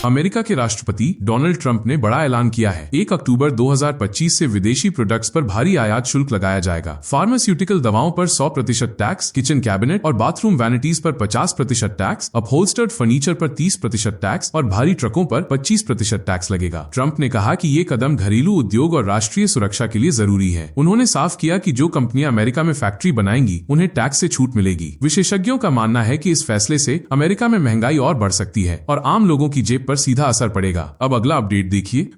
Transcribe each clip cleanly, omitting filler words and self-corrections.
America के राष्ट्रपति Donald Trump ने बड़ा ऐलान किया है। 1 अक्टूबर 2025 से विदेशी प्रोडक्ट्स पर भारी आयात शुल्क लगाया जाएगा। फार्मास्यूटिकल दवाओं पर 100% टैक्स, किचन कैबिनेट और बाथरूम वैनिटीज पर 50% टैक्स, अपहोल्स्टर्ड फर्नीचर पर 30% टैक्स और भारी ट्रकों पर 25% टैक्स लगेगा। ट्रंप ने कहा कि ये कदम घरेलू उद्योग और राष्ट्रीय सुरक्षा के लिए जरूरी है। उन्होंने साफ किया कि जो कंपनियां अमेरिका में फैक्ट्री बनाएंगी उन्हें टैक्स से छूट मिलेगी। विशेषज्ञों का मानना है कि इस फैसले से अमेरिका में महंगाई और बढ़ सकती है और आम लोगों की जेब पर सीधा असर पड़ेगा। अब अगला अपडेट देखिए।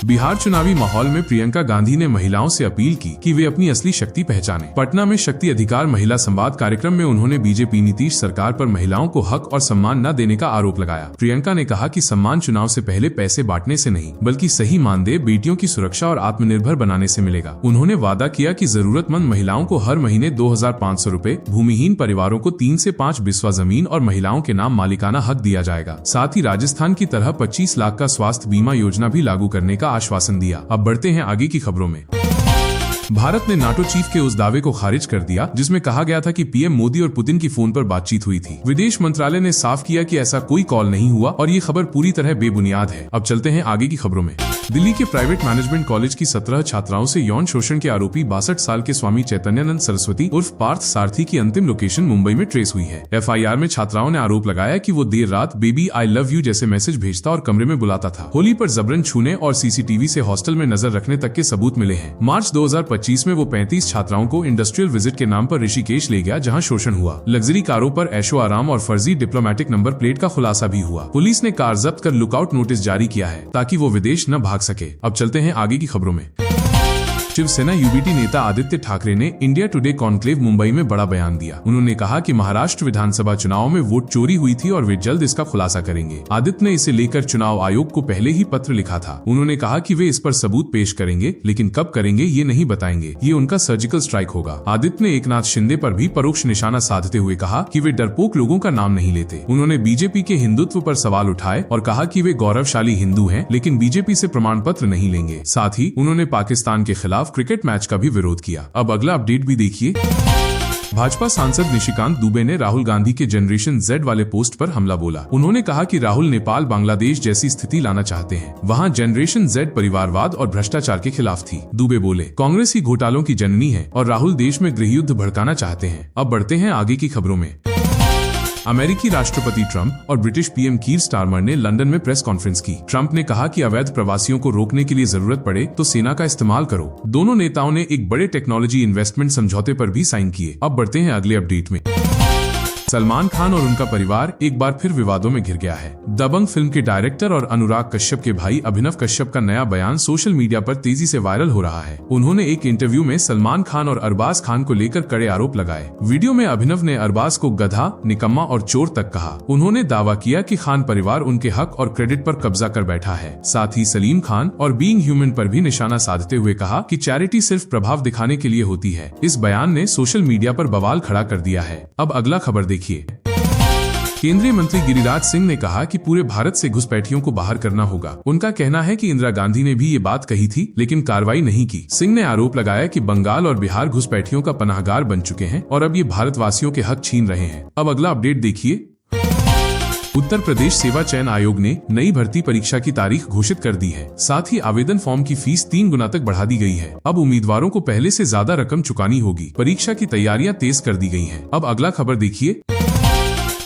बिहार चुनावी माहौल में प्रियंका गांधी ने महिलाओं से अपील की कि वे अपनी असली शक्ति पहचानें। पटना में शक्ति अधिकार महिला संवाद कार्यक्रम में उन्होंने बीजेपी नीतीश सरकार पर महिलाओं को हक और सम्मान न देने का आरोप लगाया। प्रियंका ने कहा कि सम्मान चुनाव से पहले पैसे बांटने से नहीं बल्कि सही मानदेय, बेटियों की सुरक्षा और आत्मनिर्भर बनाने से मिलेगा। उन्होंने वादा किया कि जरूरतमंद महिलाओं को हर महीने 2500 रूपए, भूमिहीन परिवारों को 3 से 5 बिस्वा जमीन और महिलाओं के नाम मालिकाना हक दिया जाएगा। साथ ही राजस्थान की तरह 25 लाख का स्वास्थ्य बीमा योजना भी लागू करने का आश्वासन दिया। अब बढ़ते हैं आगे की खबरों में। भारत ने नाटो चीफ के उस दावे को खारिज कर दिया जिसमें कहा गया था कि पीएम मोदी और पुतिन की फोन पर बातचीत हुई थी। विदेश मंत्रालय ने साफ किया कि ऐसा कोई कॉल नहीं हुआ और ये खबर पूरी तरह बेबुनियाद है। अब चलते हैं आगे की खबरों में। दिल्ली के प्राइवेट मैनेजमेंट कॉलेज की 17 छात्राओं से यौन शोषण के आरोपी 62 साल के स्वामी चैतन्यानंद सरस्वती उर्फ पार्थ सारथी की अंतिम लोकेशन मुंबई में ट्रेस हुई है। FIR में छात्राओं ने आरोप लगाया कि वो देर रात बेबी आई लव यू जैसे मैसेज भेजता और कमरे में बुलाता था। होली पर जबरन छूने और CCTV से हॉस्टल में नजर रखने तक के सबूत मिले हैं। मार्च 2025 में वो 35 छात्राओं को इंडस्ट्रियल विजिट के नाम पर ऋषिकेश ले गया, जहां शोषण हुआ। लग्जरी कारों पर ऐशो आराम और फर्जी डिप्लोमेटिक नंबर प्लेट का खुलासा भी हुआ। पुलिस ने कार जब्त कर लुकआउट नोटिस जारी किया है ताकि वो विदेश न भाग सके। अब चलते हैं आगे की खबरों में। शिवसेना UBT नेता आदित्य ठाकरे ने इंडिया टुडे कॉन्क्लेव मुंबई में बड़ा बयान दिया। उन्होंने कहा कि महाराष्ट्र विधानसभा चुनाव में वोट चोरी हुई थी और वे जल्द इसका खुलासा करेंगे। आदित्य ने इसे लेकर चुनाव आयोग को पहले ही पत्र लिखा था। उन्होंने कहा कि वे इस पर सबूत पेश करेंगे, लेकिन कब करेंगे ये नहीं बताएंगे। ये उनका सर्जिकल स्ट्राइक होगा। आदित्य ने एकनाथ शिंदे पर भी परोक्ष निशाना साधते हुए कहा कि वे डरपोक लोगों का नाम नहीं लेते। उन्होंने बीजेपी के हिंदुत्व पर सवाल उठाए और कहा कि वे गौरवशाली हिंदू हैं, लेकिन बीजेपी से प्रमाण पत्र नहीं लेंगे। साथ ही उन्होंने पाकिस्तान के खिलाफ क्रिकेट मैच का भी विरोध किया। अब अगला अपडेट भी देखिए। भाजपा सांसद निशिकांत दुबे ने राहुल गांधी के जनरेशन Z वाले पोस्ट पर हमला बोला। उन्होंने कहा कि राहुल नेपाल बांग्लादेश जैसी स्थिति लाना चाहते हैं। वहां जनरेशन Z परिवारवाद और भ्रष्टाचार के खिलाफ थी। दुबे बोले, कांग्रेस ही घोटालों की जननी है और राहुल देश में गृहयुद्ध भड़काना चाहते हैं। अब बढ़ते हैं आगे की खबरों में। अमेरिकी राष्ट्रपति ट्रंप और ब्रिटिश PM कीर स्टारमर ने लंदन में प्रेस कॉन्फ्रेंस की। ट्रंप ने कहा कि अवैध प्रवासियों को रोकने के लिए जरूरत पड़े तो सेना का इस्तेमाल करो। दोनों नेताओं ने एक बड़े टेक्नोलॉजी इन्वेस्टमेंट समझौते पर भी साइन किए। अब बढ़ते हैं अगले अपडेट में। सलमान खान और उनका परिवार एक बार फिर विवादों में घिर गया है। दबंग फिल्म के डायरेक्टर और अनुराग कश्यप के भाई अभिनव कश्यप का नया बयान सोशल मीडिया पर तेजी से वायरल हो रहा है। उन्होंने एक इंटरव्यू में सलमान खान और अरबाज खान को लेकर कड़े आरोप लगाए। वीडियो में अभिनव ने अरबाज को गधा, निकम्मा और चोर तक कहा। उन्होंने दावा किया कि खान परिवार उनके हक और क्रेडिट पर कब्जा कर बैठा है। साथ ही सलीम खान और बीइंग ह्यूमन पर भी निशाना साधते हुए कहा कि चैरिटी सिर्फ प्रभाव दिखाने के लिए होती है। इस बयान ने सोशल मीडिया पर बवाल खड़ा कर दिया है। अब अगला खबर देखिए। केंद्रीय मंत्री गिरिराज सिंह ने कहा कि पूरे भारत से घुसपैठियों को बाहर करना होगा। उनका कहना है कि इंदिरा गांधी ने भी ये बात कही थी, लेकिन कार्रवाई नहीं की। सिंह ने आरोप लगाया कि बंगाल और बिहार घुसपैठियों का पनाहगार बन चुके हैं और अब ये भारतवासियों के हक छीन रहे हैं। अब अगला अपडेट देखिए। उत्तर प्रदेश सेवा चयन आयोग ने नई भर्ती परीक्षा की तारीख घोषित कर दी है। साथ ही आवेदन फॉर्म की फीस 3 गुना तक बढ़ा दी गई है। अब उम्मीदवारों को पहले से ज्यादा रकम चुकानी होगी। परीक्षा की तैयारियां तेज कर दी गई हैं। अब अगला खबर देखिए।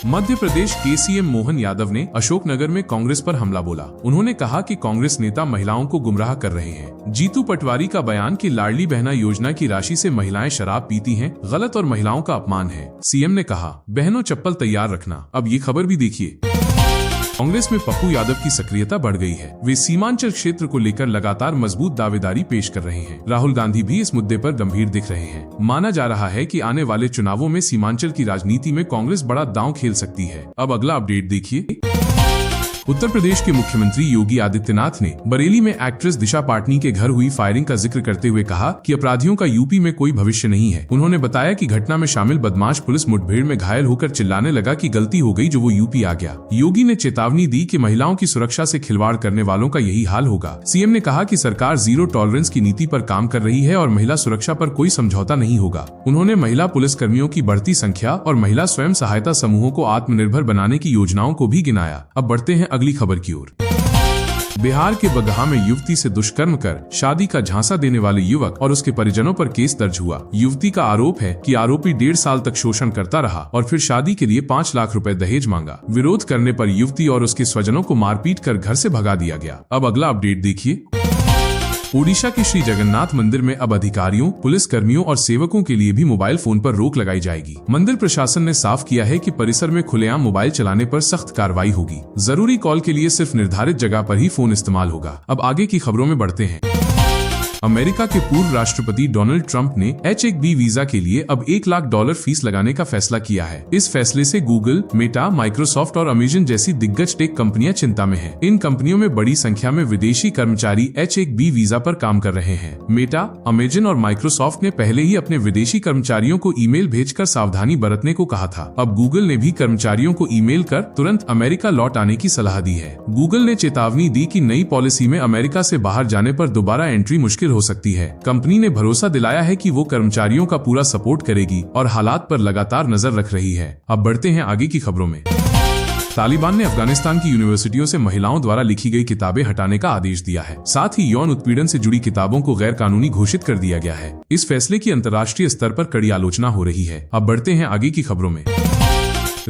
मध्य प्रदेश के CM मोहन यादव ने अशोकनगर में कांग्रेस पर हमला बोला। उन्होंने कहा कि कांग्रेस नेता महिलाओं को गुमराह कर रहे हैं। जीतू पटवारी का बयान कि लाडली बहना योजना की राशि से महिलाएं शराब पीती हैं, गलत और महिलाओं का अपमान है। CM ने कहा, बहनों चप्पल तैयार रखना। अब ये खबर भी देखिए। कांग्रेस में पप्पू यादव की सक्रियता बढ़ गई है। वे सीमांचल क्षेत्र को लेकर लगातार मजबूत दावेदारी पेश कर रहे हैं। राहुल गांधी भी इस मुद्दे पर गंभीर दिख रहे हैं। माना जा रहा है कि आने वाले चुनावों में सीमांचल की राजनीति में कांग्रेस बड़ा दांव खेल सकती है। अब अगला अपडेट देखिए। उत्तर प्रदेश के मुख्यमंत्री योगी आदित्यनाथ ने बरेली में एक्ट्रेस दिशा पाटनी के घर हुई फायरिंग का जिक्र करते हुए कहा कि अपराधियों का यूपी में कोई भविष्य नहीं है। उन्होंने बताया कि घटना में शामिल बदमाश पुलिस मुठभेड़ में घायल होकर चिल्लाने लगा कि गलती हो गई जो वो यूपी आ गया। योगी ने चेतावनी दी कि महिलाओं की सुरक्षा से खिलवाड़ करने वालों का यही हाल होगा। CM ने कहा कि सरकार जीरो टॉलरेंस की नीति पर काम कर रही है और महिला सुरक्षा पर कोई समझौता नहीं होगा। उन्होंने महिला पुलिस कर्मियों की बढ़ती संख्या और महिला स्वयं सहायता समूहों को आत्मनिर्भर बनाने की योजनाओं को भी गिनाया। अब बढ़ते हैं अगली खबर की ओर। बिहार के बगहा में युवती से दुष्कर्म कर शादी का झांसा देने वाले युवक और उसके परिजनों पर केस दर्ज हुआ। युवती का आरोप है कि आरोपी 1.5 साल तक शोषण करता रहा और फिर शादी के लिए 5 लाख रुपए दहेज मांगा। विरोध करने पर युवती और उसके स्वजनों को मारपीट कर घर से भगा दिया गया। अब अगला अपडेट देखिए। ओडिशा के श्री जगन्नाथ मंदिर में अब अधिकारियों, पुलिस कर्मियों और सेवकों के लिए भी मोबाइल फोन पर रोक लगाई जाएगी। मंदिर प्रशासन ने साफ किया है कि परिसर में खुलेआम मोबाइल चलाने पर सख्त कार्रवाई होगी। जरूरी कॉल के लिए सिर्फ निर्धारित जगह पर ही फोन इस्तेमाल होगा। अब आगे की खबरों में बढ़ते हैं। अमेरिका के पूर्व राष्ट्रपति डोनाल्ड ट्रंप ने H-1B वीजा के लिए अब $1 लाख फीस लगाने का फैसला किया है। इस फैसले से गूगल, मेटा, माइक्रोसॉफ्ट और अमेजन जैसी दिग्गज टेक कंपनियां चिंता में हैं। इन कंपनियों में बड़ी संख्या में विदेशी कर्मचारी H-1B वीजा पर काम कर रहे हैं। मेटा, अमेजन और माइक्रोसॉफ्ट ने पहले ही अपने विदेशी कर्मचारियों को ईमेल भेजकर सावधानी बरतने को कहा था। अब गूगल ने भी कर्मचारियों को ईमेल कर तुरंत अमेरिका लौट आने की सलाह दी है। गूगल ने चेतावनी दी कि नई पॉलिसी में अमेरिका से बाहर जाने पर दोबारा एंट्री मुश्किल हो सकती है। कंपनी ने भरोसा दिलाया है कि वो कर्मचारियों का पूरा सपोर्ट करेगी और हालात पर लगातार नजर रख रही है। अब बढ़ते हैं आगे की खबरों में। तालिबान ने अफगानिस्तान की यूनिवर्सिटियों से महिलाओं द्वारा लिखी गई किताबें हटाने का आदेश दिया है। साथ ही यौन उत्पीड़न से जुड़ी किताबों को गैर कानूनी घोषित कर दिया गया है। इस फैसले की अंतर्राष्ट्रीय स्तर पर कड़ी आलोचना हो रही है। अब बढ़ते हैं आगे की खबरों में।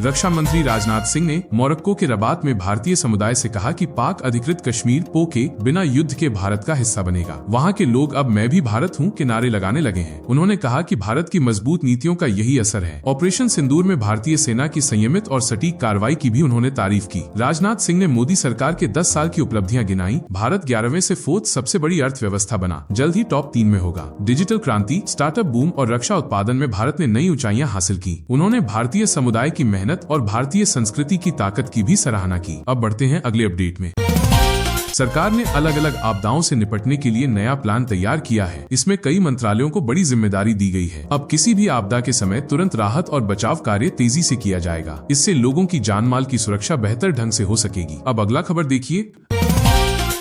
रक्षा मंत्री राजनाथ सिंह ने मोरक्को के रबात में भारतीय समुदाय से कहा कि पाक अधिकृत कश्मीर पोके बिना युद्ध के भारत का हिस्सा बनेगा। वहां के लोग अब मैं भी भारत हूं के नारे लगाने लगे हैं। उन्होंने कहा कि भारत की मजबूत नीतियों का यही असर है। ऑपरेशन सिंदूर में भारतीय सेना की संयमित और सटीक कार्रवाई की भी उन्होंने तारीफ की। राजनाथ सिंह ने मोदी सरकार के 10 साल की उपलब्धियां गिनाई। भारत 11वें से 4th सबसे बड़ी अर्थव्यवस्था बना, जल्द ही टॉप 3 में होगा। डिजिटल क्रांति, स्टार्टअप बूम और रक्षा उत्पादन में भारत ने नई ऊंचाइयां हासिल की। उन्होंने भारतीय समुदाय की मेहनत और भारतीय संस्कृति की ताकत की भी सराहना की। अब बढ़ते हैं अगले अपडेट में। सरकार ने अलग अलग आपदाओं से निपटने के लिए नया प्लान तैयार किया है। इसमें कई मंत्रालयों को बड़ी जिम्मेदारी दी गई है। अब किसी भी आपदा के समय तुरंत राहत और बचाव कार्य तेजी से किया जाएगा। इससे लोगों की जान माल की सुरक्षा बेहतर ढंग से हो सकेगी। अब अगला खबर देखिए।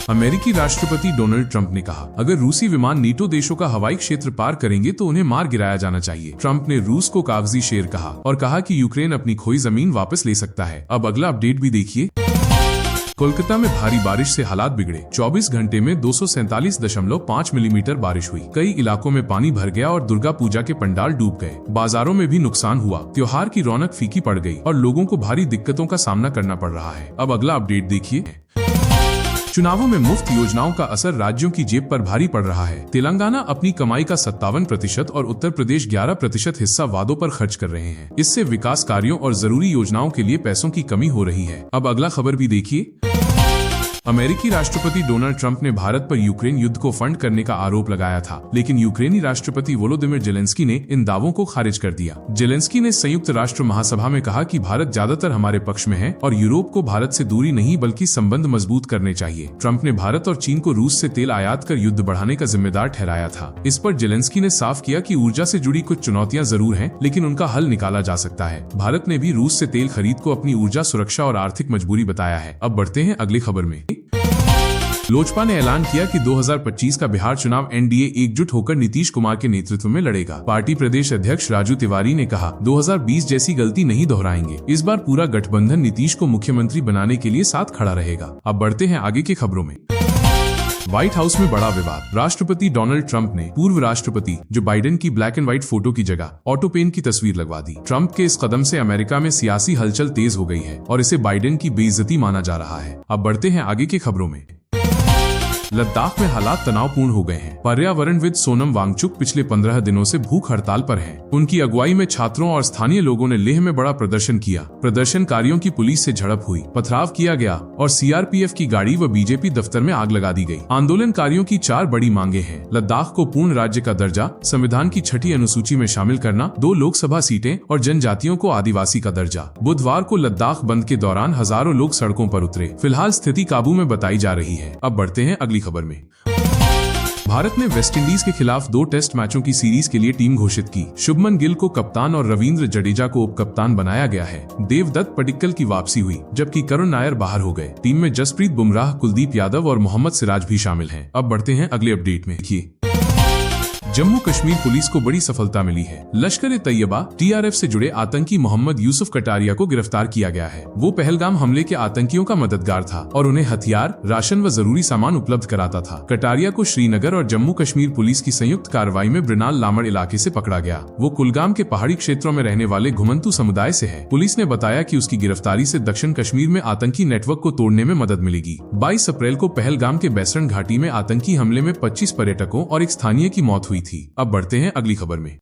अमेरिकी राष्ट्रपति डोनाल्ड ट्रंप ने कहा, अगर रूसी विमान नीटो देशों का हवाई क्षेत्र पार करेंगे तो उन्हें मार गिराया जाना चाहिए। ट्रंप ने रूस को कागजी शेर कहा और कहा कि यूक्रेन अपनी खोई जमीन वापस ले सकता है। अब अगला अपडेट भी देखिए। कोलकाता में भारी बारिश से हालात बिगड़े। 24 घंटे में 247.5 मिलीमीटर बारिश हुई। कई इलाकों में पानी भर गया और दुर्गा पूजा के पंडाल डूब गए। बाजारों में भी नुकसान हुआ। त्योहार की रौनक फीकी पड़ गई और लोगों को भारी दिक्कतों का सामना करना पड़ रहा है। अब अगला अपडेट देखिए। चुनावों में मुफ्त योजनाओं का असर राज्यों की जेब पर भारी पड़ रहा है। तेलंगाना अपनी कमाई का 57% और उत्तर प्रदेश 11% हिस्सा वादों पर खर्च कर रहे हैं। इससे विकास कार्यों और जरूरी योजनाओं के लिए पैसों की कमी हो रही है। अब अगला खबर भी देखिए। अमेरिकी राष्ट्रपति डोनाल्ड ट्रंप ने भारत पर यूक्रेन युद्ध को फंड करने का आरोप लगाया था, लेकिन यूक्रेनी राष्ट्रपति वोलोदिमिर जेलेंस्की ने इन दावों को खारिज कर दिया। जेलेंस्की ने संयुक्त राष्ट्र महासभा में कहा कि भारत ज्यादातर हमारे पक्ष में है और यूरोप को भारत से दूरी नहीं बल्कि संबंध मजबूत करने चाहिए। ट्रंप ने भारत और चीन को रूस से तेल आयात कर युद्ध बढ़ाने का जिम्मेदार ठहराया था। इस पर जेलेंस्की ने साफ किया कि ऊर्जा से जुड़ी कुछ चुनौतियां जरूर हैं, लेकिन उनका हल निकाला जा सकता है। भारत ने भी रूस से तेल खरीद को अपनी ऊर्जा सुरक्षा और आर्थिक मजबूरी बताया है। अब बढ़ते हैं अगली खबर में। लोजपा ने ऐलान किया कि 2025 का बिहार चुनाव एनडीए एकजुट होकर नीतीश कुमार के नेतृत्व में लड़ेगा। पार्टी प्रदेश अध्यक्ष राजू तिवारी ने कहा, 2020 जैसी गलती नहीं दोहराएंगे। इस बार पूरा गठबंधन नीतीश को मुख्यमंत्री बनाने के लिए साथ खड़ा रहेगा। अब बढ़ते हैं आगे की खबरों में। व्हाइट हाउस में बड़ा विवाद। राष्ट्रपति डोनाल्ड ट्रंप ने पूर्व राष्ट्रपति जो बाइडेन की ब्लैक एंड व्हाइट फोटो की जगह ऑटो पेन की तस्वीर लगवा दी। ट्रंप के इस कदम से अमेरिका में सियासी हलचल तेज हो गई है और इसे बाइडेन की बेइज्जती माना जा रहा है। अब बढ़ते हैं आगे की खबरों में। लद्दाख में हालात तनावपूर्ण हो गए हैं। पर्यावरणविद सोनम वांगचुक पिछले 15 दिनों से भूख हड़ताल पर हैं। उनकी अगुवाई में छात्रों और स्थानीय लोगों ने लेह में बड़ा प्रदर्शन किया। प्रदर्शनकारियों की पुलिस से झड़प हुई, पथराव किया गया और सीआरपीएफ की गाड़ी व बीजेपी दफ्तर में आग लगा दी गई। आंदोलनकारियों की 4 बड़ी मांगे हैं। लद्दाख को पूर्ण राज्य का दर्जा, संविधान की 6ठी अनुसूची में शामिल करना, 2 लोकसभा सीटें और जनजातियों को आदिवासी का दर्जा। बुधवार को लद्दाख बंद के दौरान हजारों लोग सड़कों पर उतरे। फिलहाल स्थिति काबू में बताई जा रही है। अब बढ़ते हैं अगली खबर में। भारत ने वेस्टइंडीज के खिलाफ 2 टेस्ट मैचों की सीरीज के लिए टीम घोषित की। शुभमन गिल को कप्तान और रविंद्र जडेजा को उप कप्तान बनाया गया है। देवदत्त पडिक्कल की वापसी हुई, जबकि करुण नायर बाहर हो गए। टीम में जसप्रीत बुमराह, कुलदीप यादव और मोहम्मद सिराज भी शामिल हैं। अब बढ़ते हैं अगले अपडेट में। जम्मू कश्मीर पुलिस को बड़ी सफलता मिली है। लश्कर-ए-तैयबा TRF से जुड़े आतंकी मोहम्मद यूसुफ कटारिया को गिरफ्तार किया गया है। वो पहलगाम हमले के आतंकियों का मददगार था और उन्हें हथियार, राशन व जरूरी सामान उपलब्ध कराता था। कटारिया को श्रीनगर और जम्मू कश्मीर पुलिस की संयुक्त कार्रवाई में ब्रिनाल लामड़ इलाके से पकड़ा गया। वो कुलगाम के पहाड़ी क्षेत्रों में रहने वाले घुमंतू समुदाय से है। पुलिस ने बताया कि उसकी गिरफ्तारी से दक्षिण कश्मीर में आतंकी नेटवर्क को तोड़ने में मदद मिलेगी। 22 अप्रैल को पहलगाम के बैसरन घाटी में आतंकी हमले में 25 पर्यटकों और एक स्थानीय की मौत हुई थी। अब बढ़ते हैं अगली खबर में।